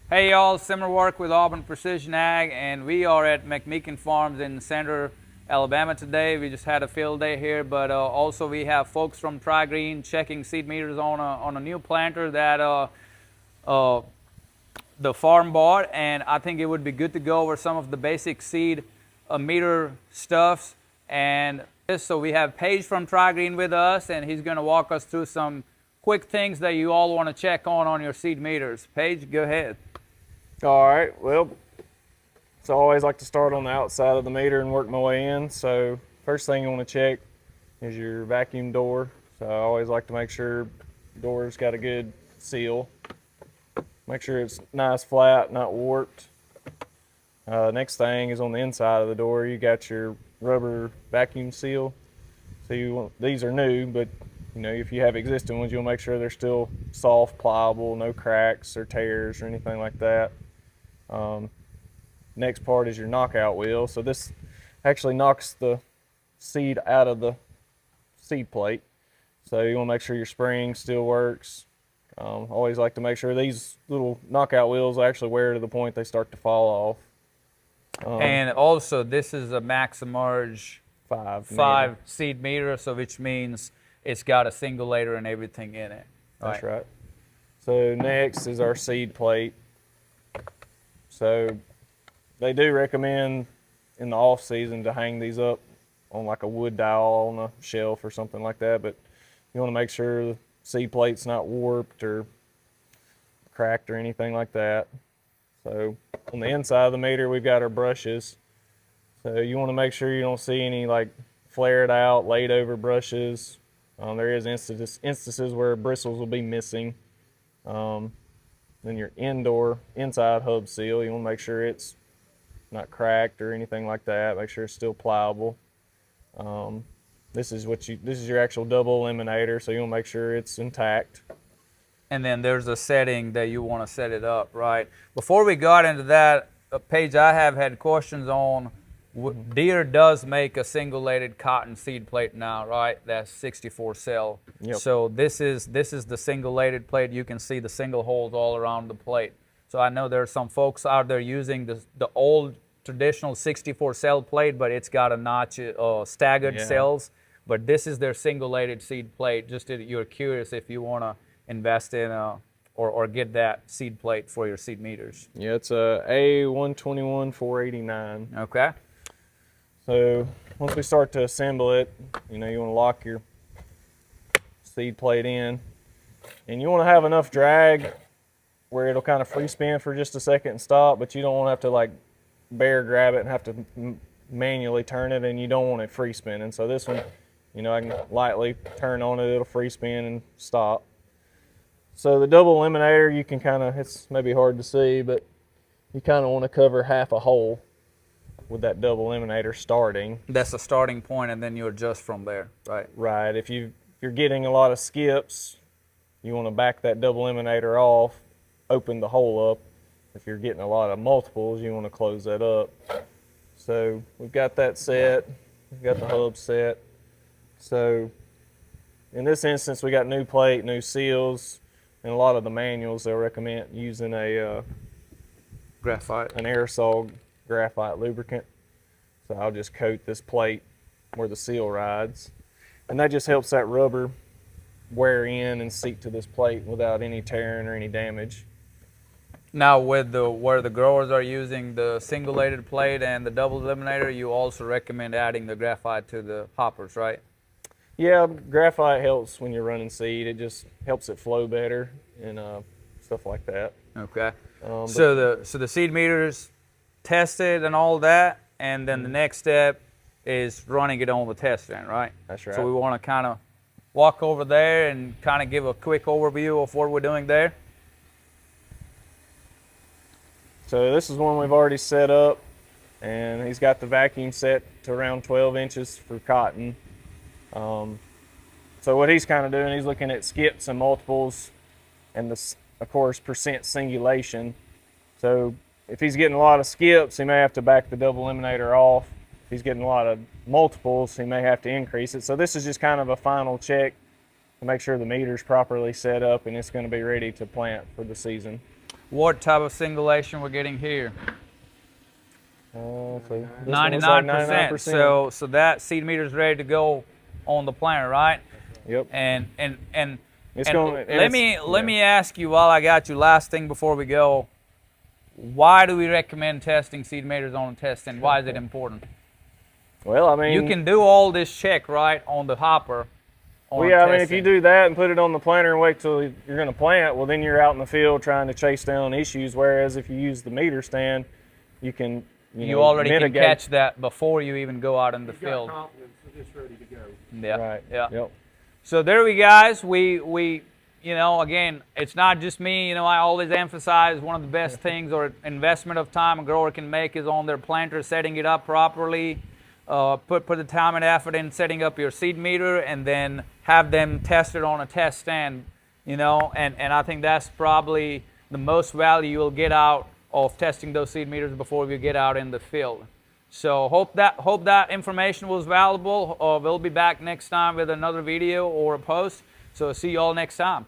Hey y'all, summer work with Auburn Precision Ag, and we are at McMeekin Farms in Center, Alabama today. We just had a field day here, but also we have folks from TriGreen checking seed meters on a new planter that the farm bought, and I think it would be good to go over some of the basic seed meter stuffs. And so we have Paige from TriGreen with us, and he's going to walk us through some quick things that you all want to check on your seed meters. Paige, go ahead. All right, well, so I always like to start on the outside of the meter and work my way in. So first thing you want to check is your vacuum door. So I always like to make sure the door's got a good seal. Make sure it's nice, flat, not warped. Next thing is on the inside of the door, you got your rubber vacuum seal. So these are new, but if you have existing ones, you'll make sure they're still soft, pliable, no cracks or tears or anything like that. Next part is your knockout wheel. So this actually knocks the seed out of the seed plate. So you want to make sure your spring still works. Always like to make sure these little knockout wheels actually wear to the point they start to fall off. And also, this is a Maximerge 5 seed meter, so which means it's got a singulator and everything in it. That's right. So next is our seed plate. So they do recommend in the off season to hang these up on like a wood dowel on a shelf or something like that, but you want to make sure the seed plate's not warped or cracked or anything like that. So on the inside of the meter, we've got our brushes. So you want to make sure you don't see any like flared out, laid over brushes. There is instances where bristles will be missing. Then your inside hub seal, you want to make sure it's not cracked or anything like that. Make sure it's still pliable. This is your actual double eliminator, so you want to make sure it's intact. And then there's a setting that you want to set it up, right? Before we got into that, Paige, I have had questions on. Deere does make a singulated cotton seed plate now, right? That's 64 cell. Yep. So this is the singulated plate. You can see the single holes all around the plate. So I know there are some folks out there using the old traditional 64 cell plate, but it's got a notch, staggered cells. But this is their singulated seed plate. Just if you're curious if you want to invest in or get that seed plate for your seed meters. Yeah, it's a A121-489. Okay. So once we start to assemble it, you want to lock your seed plate in, and you want to have enough drag where it'll kind of free spin for just a second and stop, but you don't want to have to like bear grab it and have to manually turn it, and you don't want it free spinning. So this one, I can lightly turn on it, it'll free spin and stop. So the double eliminator, you can it's maybe hard to see, but you kind of want to cover half a hole with that double eliminator starting. That's the starting point, and then you adjust from there, right? Right. If you're getting a lot of skips, you want to back that double eliminator off, open the hole up. If you're getting a lot of multiples, you want to close that up. So we've got that set. We've got the hub set. So in this instance, we got new plate, new seals, and a lot of the manuals they'll recommend using an aerosol graphite lubricant. So I'll just coat this plate where the seal rides, and that just helps that rubber wear in and seat to this plate without any tearing or any damage. Now with where the growers are using the singulated plate and the double eliminator, you also recommend adding the graphite to the hoppers, right? Yeah, graphite helps when you're running seed. It just helps it flow better and stuff like that. Okay. So the seed meters tested and all that, and then the next step is running it on the test stand, right? That's right. So we want to kind of walk over there and kind of give a quick overview of what we're doing there. So this is one we've already set up, and he's got the vacuum set to around 12 inches for cotton. So what he's kind of doing, he's looking at skips and multiples, and of course percent singulation. So if he's getting a lot of skips, he may have to back the double eliminator off. If he's getting a lot of multiples, he may have to increase it. So this is just kind of a final check to make sure the meter's properly set up and it's going to be ready to plant for the season. what type of singulation we're getting here. So this one looks 99%. like 99%. So that seed meter is ready to go on the planter, right? Yep. And It's and going. let me ask you while I got you, last thing before we go. Why do we recommend testing seed meters on a test stand? Why is it important? Well, I mean, You can do all this check right on the hopper. Well, yeah, I mean, if you do that and put it on the planter and wait till you're going to plant, well, then you're out in the field trying to chase down issues. Whereas if you use the meter stand, you can you already mitigate. can catch that before you even go out in the field. Got confidence that it's ready to go. Yeah. Right. Yeah. Yep. So there we guys. We again, it's not just me. I always emphasize one of the best things or investment of time a grower can make is on their planter, setting it up properly. Put the time and effort in setting up your seed meter, and then have them test it on a test stand. And I think that's probably the most value you'll get out of testing those seed meters before you get out in the field. So hope that information was valuable. We'll be back next time with another video or a post. So see you all next time.